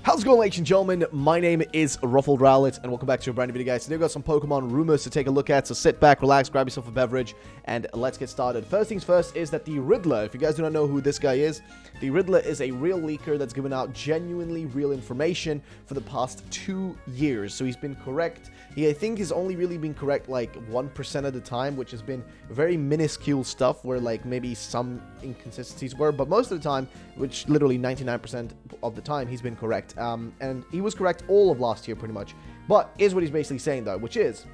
How's it going, ladies and gentlemen? My name is RUFFLEDLIVE, and welcome back to a brand new video, guys. Today we've got some Pokemon rumors to take a look at, so sit back, relax, grab yourself a beverage, and let's get started. First things first is that the Riddler, if you guys do not know who this guy is, the Riddler is a real leaker that's given out genuinely real information for the past 2 years. So he's been correct. I think he's only really been correct like 1% of the time, which has been very minuscule stuff where like maybe some inconsistencies were, but most of the time, which literally 99% of the time, he's been correct. And he was correct all of last year pretty much. But here's what he's basically saying though, which is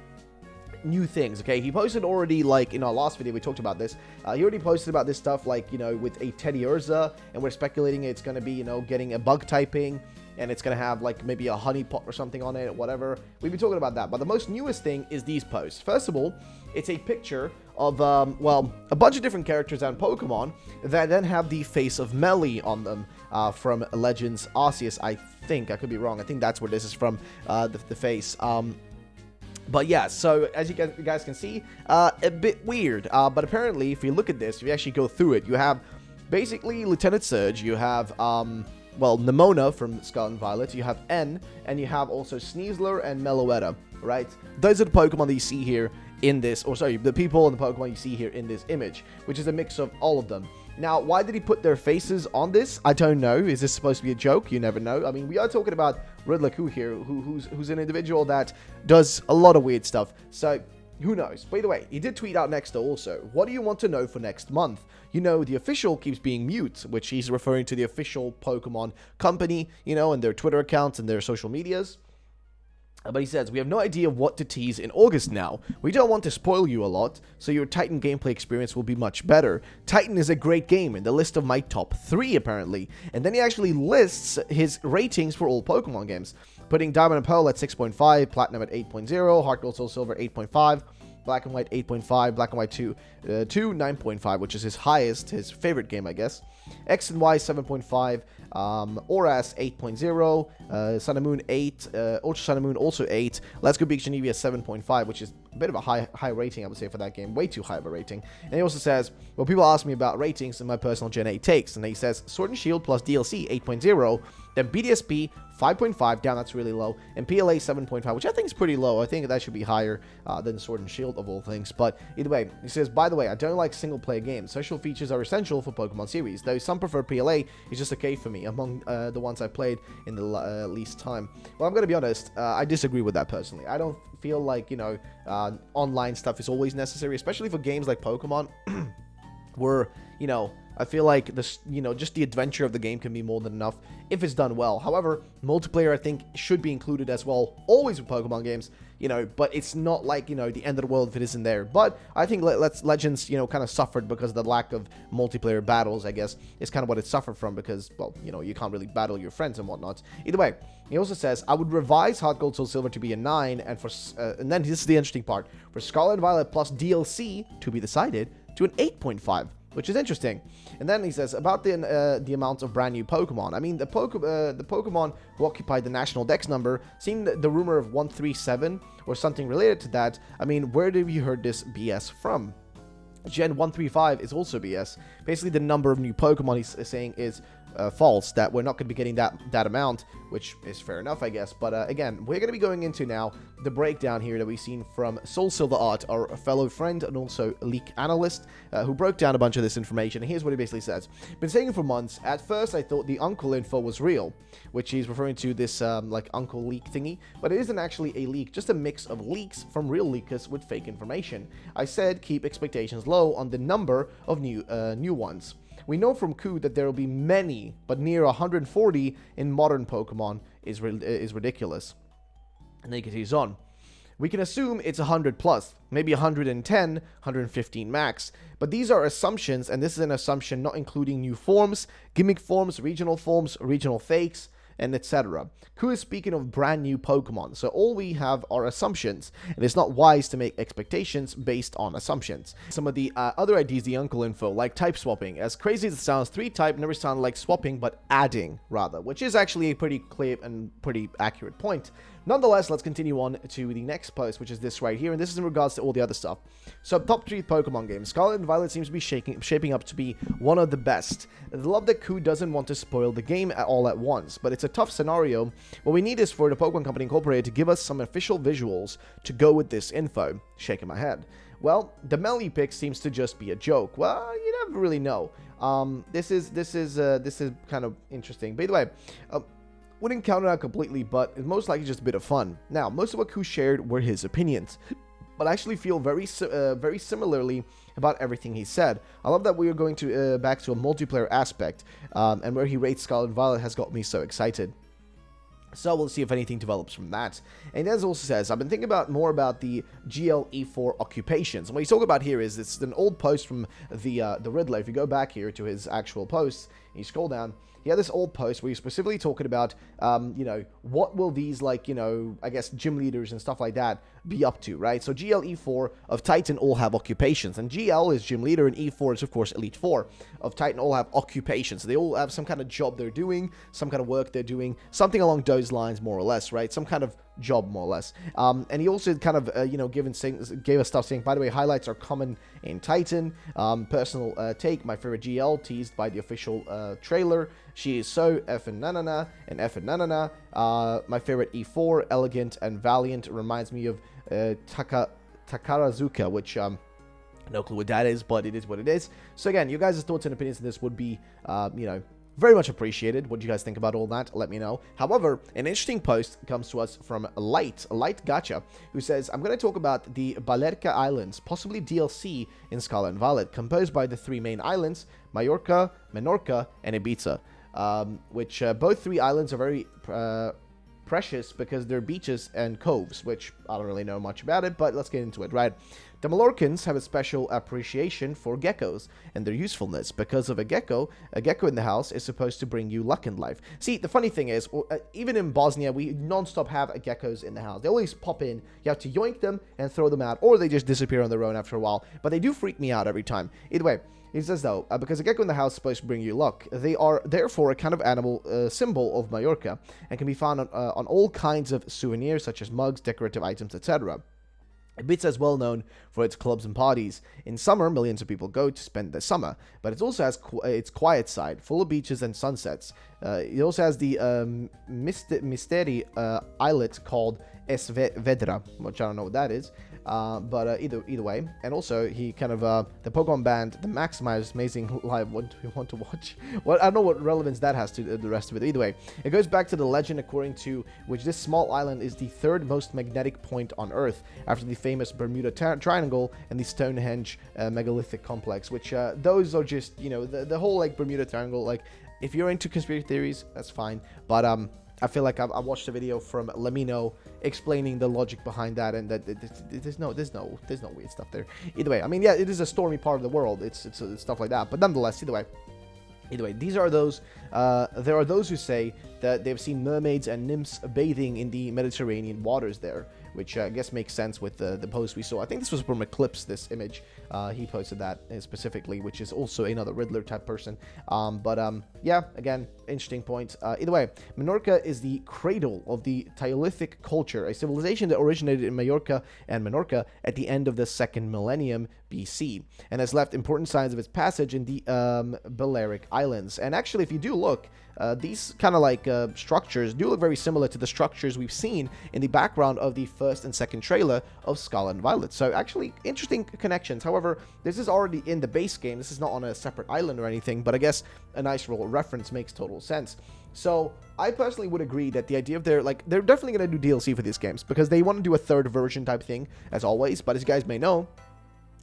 new things. Okay, he posted already, like in our last video we talked about this, he already posted about this stuff, like, you know, with a Teddy Urza, and we're speculating it's going to be, you know, getting a bug typing, and it's going to have like maybe a honey pot or something on it or whatever. We've been talking about that, but the most newest thing is these posts. First of all, it's a picture of well, a bunch of different characters and Pokemon that then have the face of Melly on them, from Legends Arceus. I think I could be wrong. I think that's where this is from, the face. But yeah, so as you guys can see, a bit weird. But apparently, if you look at this, if you actually go through it, you have basically Lieutenant Surge, you have, well, Nemona from Scarlet and Violet, you have N, and you have also Sneasler and Meloetta, right? Those are the Pokemon that you see here in this, or sorry, the people and the Pokemon you see here in this image, which is a mix of all of them. Now, why did he put their faces on this? I don't know. Is this supposed to be a joke? You never know. I mean, we are talking about Riddler here, who's an individual that does a lot of weird stuff. So, who knows? By the way, he did tweet out next also, what do you want to know for next month? You know, the official keeps being mute, which he's referring to the official Pokemon company, you know, and their Twitter accounts and their social medias. But he says, we have no idea what to tease in August now. We don't want to spoil you a lot, so your Titan gameplay experience will be much better. Titan is a great game in the list of my top 3, apparently. And then he actually lists his ratings for all Pokemon games, putting Diamond and Pearl at 6.5, Platinum at 8.0, Heart Gold Soul Silver 8.5, Black and White 8.5, Black and White 2 9.5, which is his highest, his favorite game, I guess. X and Y 7.5, Oras 8.0, Sun and Moon 8, Ultra Sun and Moon also 8, Let's Go Beach and Eevee 7.5, which is a bit of a high rating, I would say, for that game. Way too high of a rating. And he also says, well, people ask me about ratings and my personal Gen 8 takes, and he says Sword and Shield plus DLC 8.0, then BDSP 5.5, down, that's really low, and PLA 7.5, which I think is pretty low. I think that should be higher than Sword and Shield of all things. But either way, he says, by the way, I don't like single-player games. Social features are essential for Pokemon series, though some prefer PLA. It's just okay for me among the ones I've played in the least time. Well, I'm going to be honest, I disagree with that personally. I don't feel like, you know, online stuff is always necessary, especially for games like Pokemon, where, you know, I feel like this, you know, just the adventure of the game can be more than enough if it's done well. However, multiplayer, I think, should be included as well, always with Pokemon games, you know, but it's not like, you know, the end of the world if it isn't there. But I think Legends, you know, kind of suffered because of the lack of multiplayer battles, I guess, is kind of what it suffered from because, well, you know, you can't really battle your friends and whatnot. Either way, he also says, I would revise Heart Gold Soul Silver to be a 9, and and then this is the interesting part, for Scarlet and Violet plus DLC to be decided to an 8.5. Which is interesting. And then he says about the amount of brand new Pokemon. I mean, the Pokemon who occupied the national dex number, seeing the rumor of 137 or something related to that, I mean, where have you heard this BS from? Gen 135 is also BS. Basically, the number of new Pokemon he's saying is false, that we're not going to be getting that amount, which is fair enough, I guess. But again, we're going to be going into now the breakdown here that we've seen from Soul Silver Art, our fellow friend and also leak analyst, who broke down a bunch of this information. And here's what he basically says. Been saying it for months. At first, I thought the Uncle info was real, which he's referring to this like Uncle leak thingy, but it isn't actually a leak, just a mix of leaks from real leakers with fake information. I said keep expectations low on the number of new ones. We know from Ku that there will be many, but near 140 in modern Pokemon is ridiculous. And then he continues on. We can assume it's 100 plus, maybe 110, 115 max. But these are assumptions, and this is an assumption not including new forms, gimmick forms, regional fakes, and etc. Ku is speaking of brand new Pokemon, so all we have are assumptions, and it's not wise to make expectations based on assumptions. Some of the other ideas, the Uncle info, like type swapping. As crazy as it sounds, 3-type never sounded like swapping, but adding, rather, which is actually a pretty clear and pretty accurate point. Nonetheless, let's continue on to the next post, which is this right here, and this is in regards to all the other stuff. So, top 3 Pokemon games. Scarlet and Violet seems to be shaping up to be one of the best. The love that Ku doesn't want to spoil the game all at once, but it's a tough scenario. What we need is for the Pokemon Company Incorporated to give us some official visuals to go with this info. Shaking my head. Well, the Melee pick seems to just be a joke. Well, you never really know. This is kind of interesting. By the way, wouldn't count it out completely, but it's most likely just a bit of fun. Now, most of what Ku shared were his opinions, but I actually feel very similarly about everything he said. I love that we are going to back to a multiplayer aspect, and where he rates Scarlet and Violet has got me so excited. So we'll see if anything develops from that. And as also says, I've been thinking more about the GLE4 occupations. And what he's talking about here is it's an old post from the Riddler. If you go back here to his actual posts, and you scroll down, he had this old post where he's specifically talking about, you know, what will these, like, you know, I guess gym leaders and stuff like that be up to, right? So GL, E4 of Titan all have occupations, and GL is gym leader, and E4 is, of course, Elite 4 of Titan all have occupations. They all have some kind of job they're doing, some kind of work they're doing, something along those lines, more or less, right? Some kind of job, more or less. And he also kind of, you know, gave us stuff saying, by the way, highlights are common in Titan. Personal take, my favorite GL, teased by the official trailer. She is so effing nanana and effing nanana. My favorite E4, elegant and valiant, reminds me of Takarazuka, which no clue what that is, but it is what it is. So again, you guys' thoughts and opinions on this would be, you know, very much appreciated. What do you guys think about all that? Let me know. However, an interesting post comes to us from Light Gacha, who says, I'm going to talk about the Balearic Islands, possibly DLC in Scarlet and Violet, composed by the 3 main islands, Majorca, Menorca, and Ibiza, which both 3 islands are very precious because they're beaches and coves, which I don't really know much about it, but let's get into it, right? The Mallorcans have a special appreciation for geckos and their usefulness. Because of a gecko in the house is supposed to bring you luck in life. See, the funny thing is, even in Bosnia, we non-stop have geckos in the house. They always pop in, you have to yoink them and throw them out, or they just disappear on their own after a while, but they do freak me out every time. Either way, he says, though, because a gecko in the house is supposed to bring you luck, they are therefore a kind of animal symbol of Majorca, and can be found on all kinds of souvenirs, such as mugs, decorative items, etc. Ibiza is well known for its clubs and parties. In summer, millions of people go to spend the summer, but it also has its quiet side, full of beaches and sunsets. It also has the mystery islet called Esvedra, which I don't know what that is. But either way, and also he kind of the Pokemon band, the Maximize Amazing Live. What do we want to watch? Well, I don't know what relevance that has to the rest of it. Either way, it goes back to the legend according to which this small island is the 3rd most magnetic point on Earth, after the famous Bermuda Triangle and the Stonehenge megalithic complex. Which those are just, you know, the whole like Bermuda Triangle. Like, if you're into conspiracy theories, that's fine. But I feel like I watched a video from Lemino explaining the logic behind that, and that there's no weird stuff there. Either way, I mean, yeah, it is a stormy part of the world. It's stuff like that, but nonetheless, either way, these are those. There are those who say that they've seen mermaids and nymphs bathing in the Mediterranean waters there, which I guess makes sense with the post we saw. I think this was from Eclipse, this image. He posted that specifically, which is also another Riddler type person. Yeah, again, interesting point. Either way, Menorca is the cradle of the Neolithic culture, a civilization that originated in Majorca and Menorca at the end of the 2nd millennium BC, and has left important signs of its passage in the Balearic Islands. And actually, if you do look, these kind of like structures do look very similar to the structures we've seen in the background of the 1st and 2nd trailer of Scarlet and Violet. So actually, interesting connections. However, this is already in the base game. This is not on a separate island or anything, but I guess a nice little reference makes total sense. So I personally would agree that the idea of they're definitely going to do DLC for these games, because they want to do a 3rd version type thing, as always. But as you guys may know,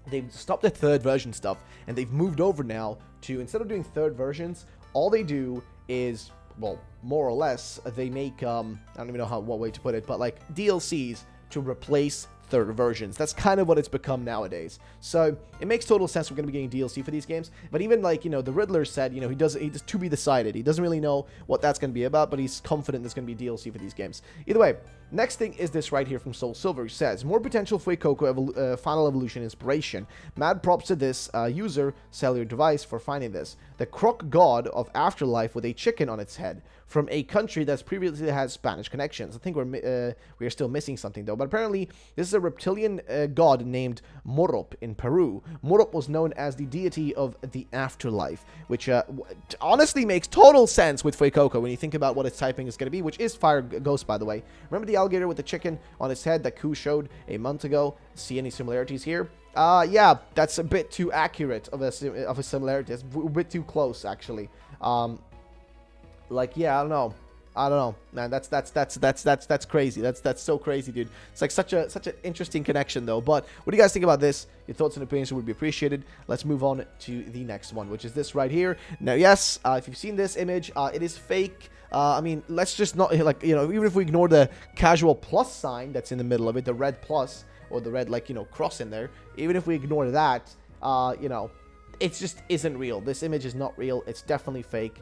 they've stopped the 3rd version stuff, and they've moved over now to, instead of doing 3rd versions, all they do is, well, more or less, they make, I don't even know what way to put it, but like DLCs to replace third versions. That's kind of what it's become nowadays. So it makes total sense we're going to be getting DLC for these games. But even like, you know, the Riddler said, you know, he does to be decided. He doesn't really know what that's going to be about, but he's confident there's going to be DLC for these games. Either way, next thing is this right here from Soul Silver. He says, more potential for Coco Final Evolution inspiration. Mad props to this user cellular device for finding this. The croc god of Afterlife with a chicken on its head from a country that's previously had Spanish connections. I think we are still missing something though, but apparently this is a reptilian god named Morop in Peru. Morop was known as the deity of the afterlife, which honestly makes total sense with Fuecoco when you think about what its typing is going to be, which is Fire Ghost, by the way. Remember the alligator with the chicken on its head that Ku showed a month ago? See any similarities here? Yeah, that's a bit too accurate of a similarity. It's a bit too close, actually. Like, yeah, I don't know, man. That's crazy. That's so crazy, dude. It's like such an interesting connection, though. But what do you guys think about this? Your thoughts and opinions would be appreciated. Let's move on to the next one, which is this right here. Now, yes, if you've seen this image, it is fake. I mean, let's just not, like, you know, even if we ignore the casual plus sign that's in the middle of it, the red plus or the red, like, you know, cross in there. Even if we ignore that, you know, it just isn't real. This image is not real. It's definitely fake.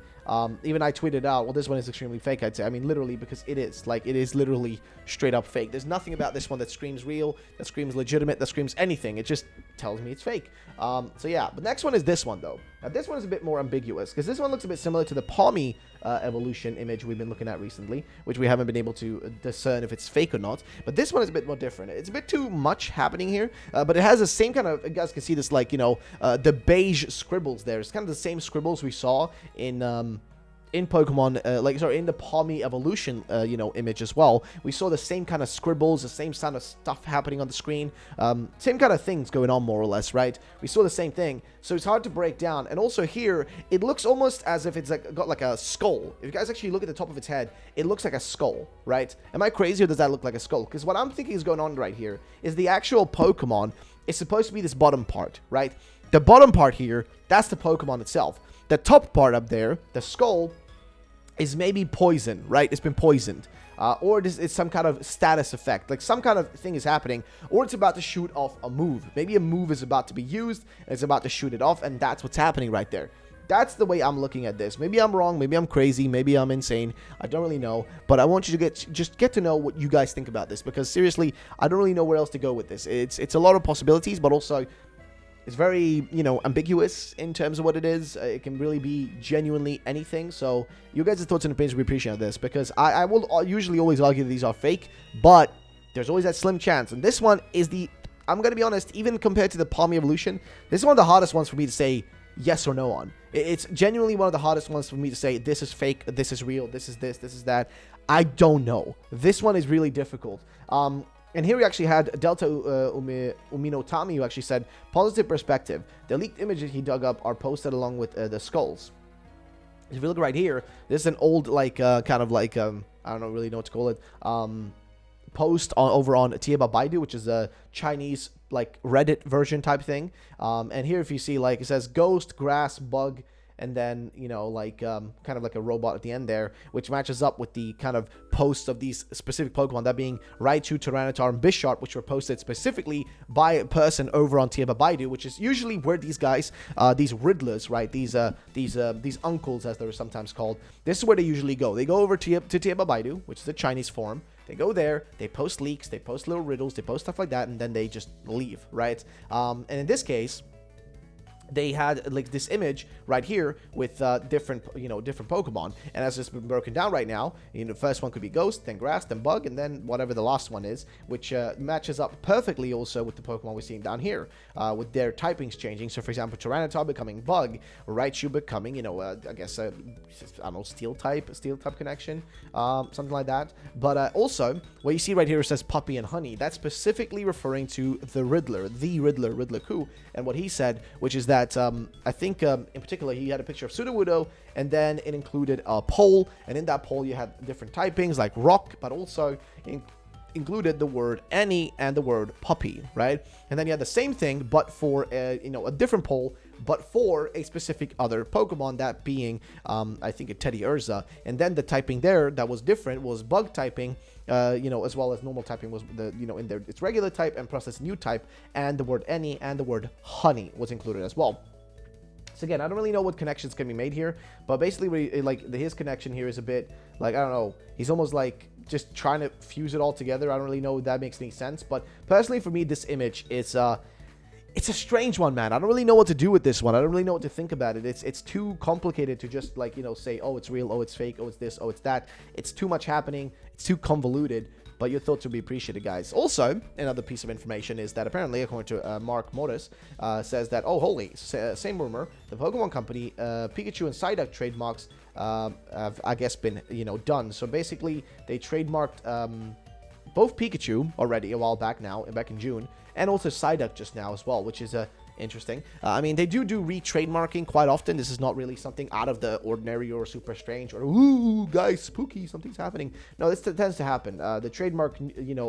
Even I tweeted out, well, this one is extremely fake, I'd say. I mean, literally, because it is. Like, it is literally straight up fake. There's nothing about this one that screams real, that screams legitimate, that screams anything. It just tells me it's fake. So, yeah. But next one is this one, though. Now, this one is a bit more ambiguous, because this one looks a bit similar to the Palmy Evolution image we've been looking at recently, which we haven't been able to discern if it's fake or not. But this one is a bit more different. It's a bit too much happening here, but it has the same kind of, you guys can see this, like, you know, the beige scribbles there. It's kind of the same scribbles we saw in Pokemon, in the Palmy Evolution, you know, image as well. We saw the same kind of scribbles, the same kind of stuff happening on the screen, same kind of things going on, more or less, right? We saw the same thing, so it's hard to break down. And also here, it looks almost as if it's like got like a skull. If you guys actually look at the top of its head, it looks like a skull, right? Am I crazy, or does that look like a skull? Because what I'm thinking is going on right here is the actual Pokemon is supposed to be this bottom part, right? The bottom part here, that's the Pokemon itself. The top part up there, the skull, is maybe poison, right? It's been poisoned. Or it's some kind of status effect. Like some kind of thing is happening. Or it's about to shoot off a move. Maybe a move is about to be used, and it's about to shoot it off, and that's what's happening right there. That's the way I'm looking at this. Maybe I'm wrong, maybe I'm crazy, maybe I'm insane. I don't really know. But I want you to just get to know what you guys think about this. Because seriously, I don't really know where else to go with this. It's a lot of possibilities, but also it's very, you know, ambiguous in terms of what it is. It can really be genuinely anything. So you guys' thoughts and opinions, we appreciate this, because I will usually always argue that these are fake, but there's always that slim chance. And this one is I'm going to be honest, even compared to the Palmy Evolution, this is one of the hardest ones for me to say yes or no on. It's genuinely one of the hardest ones for me to say this is fake, this is real, this is that. I don't know. This one is really difficult. And here we actually had Delta Uminotami, who actually said, positive perspective. The leaked images he dug up are posted along with the skulls. If you look right here, this is an old, like, kind of like, I don't really know what to call it, post over on Tieba Baidu, which is a Chinese, like, Reddit version type thing. And here, if you see, like, it says ghost, grass, bug, and then, you know, like, kind of like a robot at the end there, which matches up with the kind of posts of these specific Pokemon, that being Raichu, Tyranitar, and Bisharp, which were posted specifically by a person over on Tieba Baidu, which is usually where these guys, these Riddlers, right, these uncles, as they're sometimes called, this is where they usually go. They go over to Tieba Baidu, which is the Chinese form. They go there, they post leaks, they post little riddles, they post stuff like that, and then they just leave, right? And in this case, they had like this image right here with different Pokemon, and as it's been broken down right now, the first one could be Ghost, then Grass, then Bug, and then whatever the last one is, which matches up perfectly also with the Pokemon we're seeing down here, with their typings changing. So for example, Tyranitar becoming Bug, Raichu becoming, I guess I don't know, Steel type connection, something like that. But also what you see right here, it says Puppy and Honey. That's specifically referring to the Riddler Ku, and what he said, which is that I think in particular he had a picture of Sudowoodo, and then it included a poll, and in that poll you had different typings like rock, but also included the word any and the word puppy, right? And then you had the same thing, but for a different poll, but for a specific other Pokemon, that being, I think, a Teddy Urza. And then the typing there that was different was bug typing, as well as normal typing was in there. It's regular type and plus this new type, and the word any and the word honey was included as well. So again, I don't really know what connections can be made here, but basically, his connection here is a bit like, I don't know, he's almost like just trying to fuse it all together. I don't really know if that makes any sense, but personally for me, this image is it's a strange one, man. I don't really know what to do with this one. I don't really know what to think about it. It's too complicated to just say, oh, it's real, oh, it's fake, oh, it's this, oh, it's that. It's too much happening. It's too convoluted. But your thoughts would be appreciated, guys. Also, another piece of information is that apparently, according to Mark Mortis, says that, oh, holy, same rumor, the Pokemon Company, Pikachu and Psyduck trademarks have, I guess, been, done. So basically, they trademarked both Pikachu already a while back now, back in June, and also Psyduck just now as well, which is interesting. I mean, they do re-trademarking quite often. This is not really something out of the ordinary or super strange or, ooh, guys, spooky, something's happening. No, this tends to happen. The trademark,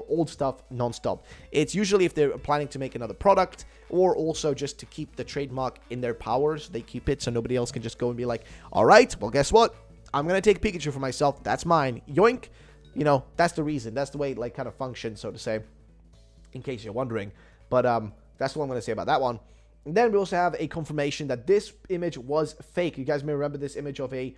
old stuff non-stop. It's usually if they're planning to make another product or also just to keep the trademark in their powers. They keep it so nobody else can just go and be like, all right, well, guess what? I'm going to take Pikachu for myself. That's mine. Yoink. That's the reason. That's the way it kind of functions, so to say, in case you're wondering. But that's what I'm going to say about that one. And then we also have a confirmation that this image was fake. You guys may remember this image of a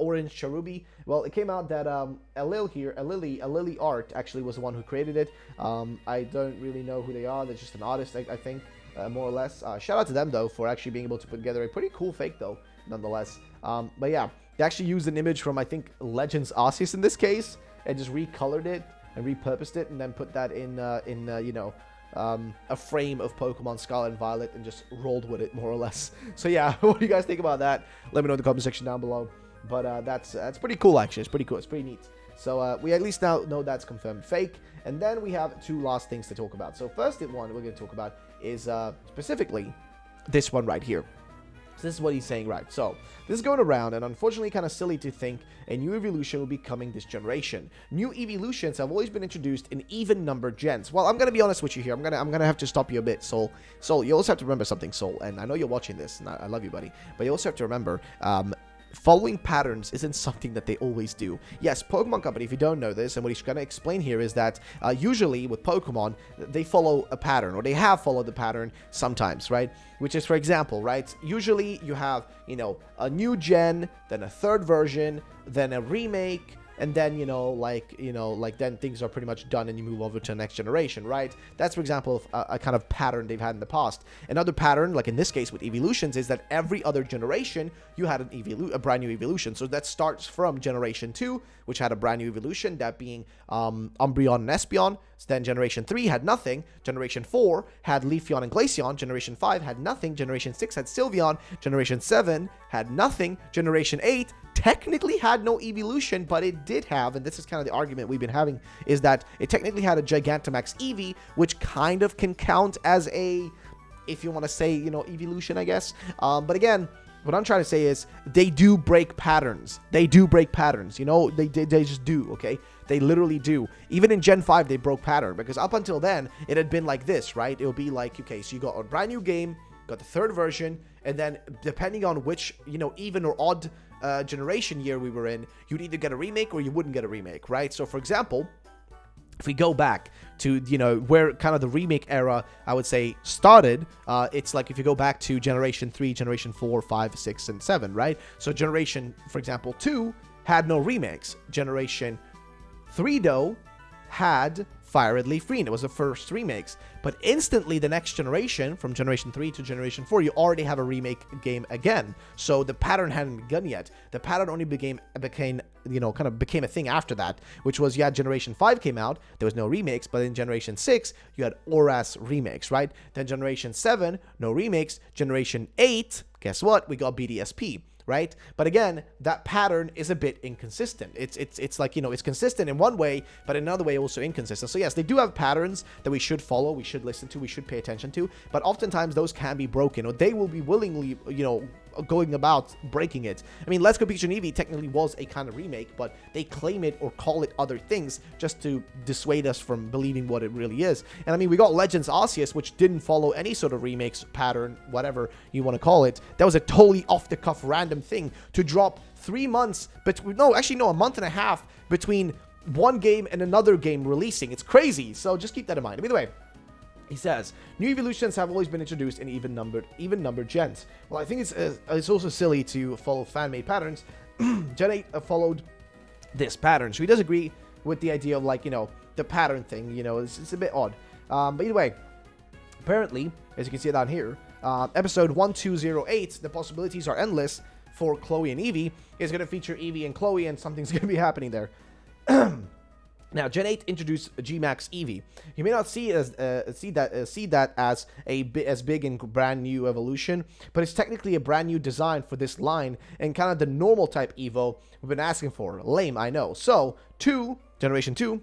orange Cherubi. Well, it came out that a Lily Art actually was the one who created it. I don't really know who they are. They're just an artist, I think, more or less. Shout out to them, though, for actually being able to put together a pretty cool fake, though, nonetheless. But yeah, they actually used an image from, I think, Legends Arceus in this case, and just recolored it and repurposed it, and then put that in a frame of Pokemon Scarlet and Violet and just rolled with it, more or less. So yeah, what do you guys think about that? Let me know in the comment section down below. But that's pretty cool, actually. It's pretty cool. It's pretty neat. So we at least now know that's confirmed fake. And then we have two last things to talk about. So first one we're going to talk about is specifically this one right here. So this is what he's saying, right? So this is going around, and unfortunately kind of silly to think a new evolution will be coming this generation. New evolutions have always been introduced in even numbered gens. Well, I'm gonna be honest with you here. I'm gonna have to stop you a bit, Soul. Soul, you also have to remember something, Soul. And I know you're watching this, and I love you, buddy. But you also have to remember, following patterns isn't something that they always do. Yes, Pokemon Company, if you don't know this, and what he's going to explain here is that usually with Pokemon, they follow a pattern, or they have followed the pattern sometimes, right? Which is, for example, right, usually you have, a new gen, then a third version, then a remake, and then, then things are pretty much done and you move over to the next generation, right? That's, for example, a kind of pattern they've had in the past. Another pattern, like in this case with evolutions, is that every other generation, you had a brand new evolution. So that starts from Generation 2, which had a brand new evolution, that being Umbreon and Espeon. So then Generation 3 had nothing. Generation 4 had Leafeon and Glaceon. Generation 5 had nothing. Generation 6 had Sylveon. Generation 7 had nothing. Generation 8 technically had no evolution, but it did have, and this is kind of the argument we've been having, is that it technically had a Gigantamax Eevee, which kind of can count as a, if you want to say, evolution, I guess. But again, what I'm trying to say is they do break patterns. They do break patterns. They just do, okay? They literally do. Even in Gen 5, they broke pattern, because up until then, it had been like this, right? It would be like, okay, so you got a brand new game, got the third version, and then depending on which, even or odd generation year we were in, you'd either get a remake or you wouldn't get a remake, right? So, for example, if we go back to, where kind of the remake era, I would say, started, it's like if you go back to Generation 3, Generation 4, 5, 6, and 7, right? So Generation, for example, 2 had no remakes. Generation 3, though, had Fire Red Leaf Green. It was the first remakes. But instantly, the next generation, from Generation 3 to Generation 4, you already have a remake game again. So the pattern hadn't begun yet. The pattern only became a thing after that, which was, Generation 5 came out, there was no remakes, but in Generation 6, you had Oras remakes, right? Then Generation 7, no remakes. Generation 8, guess what? We got BDSP. Right? But again, that pattern is a bit inconsistent. It's like, it's consistent in one way, but in another way also inconsistent. So yes, they do have patterns that we should follow, we should listen to, we should pay attention to, but oftentimes those can be broken, or they will be willingly, going about breaking it. I mean, Let's Go Pikachu and Eevee technically was a kind of remake, but they claim it or call it other things just to dissuade us from believing what it really is. And I mean, we got Legends Arceus, which didn't follow any sort of remakes pattern, whatever you want to call it. That was a totally off-the-cuff random thing to drop 3 months, but no, actually no, a month and a half between one game and another game releasing. It's crazy, so just keep that in mind. By the way, he says, new evolutions have always been introduced in even-numbered gens. Well, I think it's also silly to follow fan-made patterns. Gen 8 followed this pattern, so he does agree with the idea of, like, you know, the pattern thing. You know, it's a bit odd. But either way, apparently, as you can see down here, episode 1208, the possibilities are endless for Chloe and Eevee, is going to feature Eevee and Chloe, and something's going to be happening there. Now, Gen 8 introduced G-Max Eevee. You may not see that as as big and brand new evolution, but it's technically a brand new design for this line and kind of the normal type Evo we've been asking for. Lame, I know. So, Generation 2,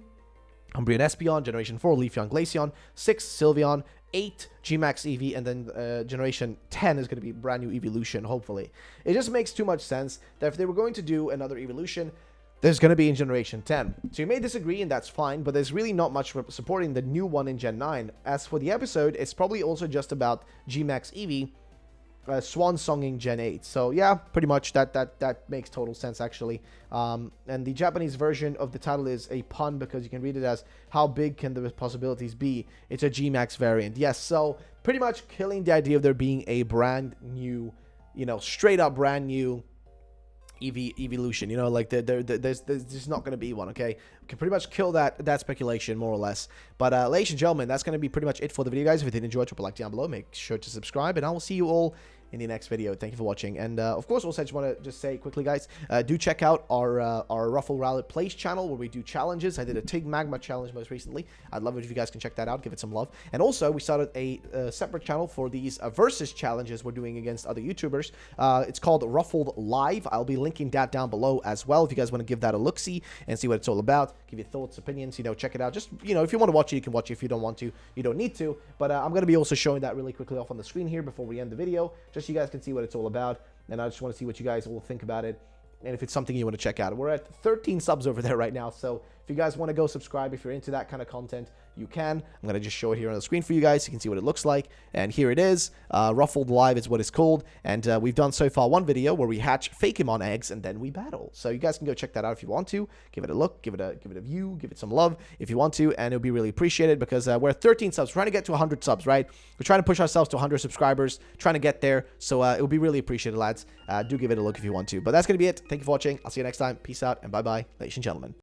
Umbreon Espeon, Generation 4, Leafeon Glaceon, 6, Sylveon, 8, G-Max Eevee, and then Generation 10 is going to be brand new evolution, hopefully. It just makes too much sense that if they were going to do another evolution, there's going to be in Generation 10. So you may disagree, and that's fine, but there's really not much supporting the new one in Gen 9. As for the episode, it's probably also just about G-Max Eevee swan songing Gen 8. So yeah, pretty much that makes total sense, actually. And the Japanese version of the title is a pun because you can read it as, how big can the possibilities be? It's a G-Max variant. Yes, so pretty much killing the idea of there being a brand new, you know, straight up brand new Eevee Evolution, you know, like there's just not going to be one. Okay, we can pretty much kill that speculation, more or less. But ladies and gentlemen, that's going to be pretty much it for the video, guys. If you did enjoy, drop a like down below, make sure to subscribe, and I will see you all in the next video. Thank you for watching. And of course, also I just want to just say quickly, guys, do check out our RUFFLEDLIVE Plays channel, where we do challenges. I did a Tig Magma challenge most recently. I'd love it if you guys can check that out, give it some love. And also, we started a separate channel for these versus challenges we're doing against other YouTubers. It's called RUFFLEDLIVE. I'll be linking that down below as well if you guys want to give that a look-see and see what it's all about. Give your thoughts, opinions, you know, check it out. Just, you know, if you want to watch it, you can watch it. If you don't want to, you don't need to. But I'm going to be also showing that really quickly off on the screen here before we end the video, just so you guys can see what it's all about. And I just want to see what you guys will think about it, and if it's something you want to check out. We're at 13 subs over there right now, so if you guys want to go subscribe, if you're into that kind of content, you can. I'm going to just show it here on the screen for you guys so you can see what it looks like. And here it is. RUFFLEDLIVE is what it's called. And we've done so far one video where we hatch Fakemon eggs and then we battle. So you guys can go check that out if you want to. Give it a look, give it a view, give it some love if you want to, and it'll be really appreciated because we're at 13 subs. We're trying to get to 100 subs, right? We're trying to push ourselves to 100 subscribers, trying to get there. So it will be really appreciated, lads. Do give it a look if you want to. But that's going to be it. Thank you for watching. I'll see you next time. Peace out and bye-bye, ladies and gentlemen.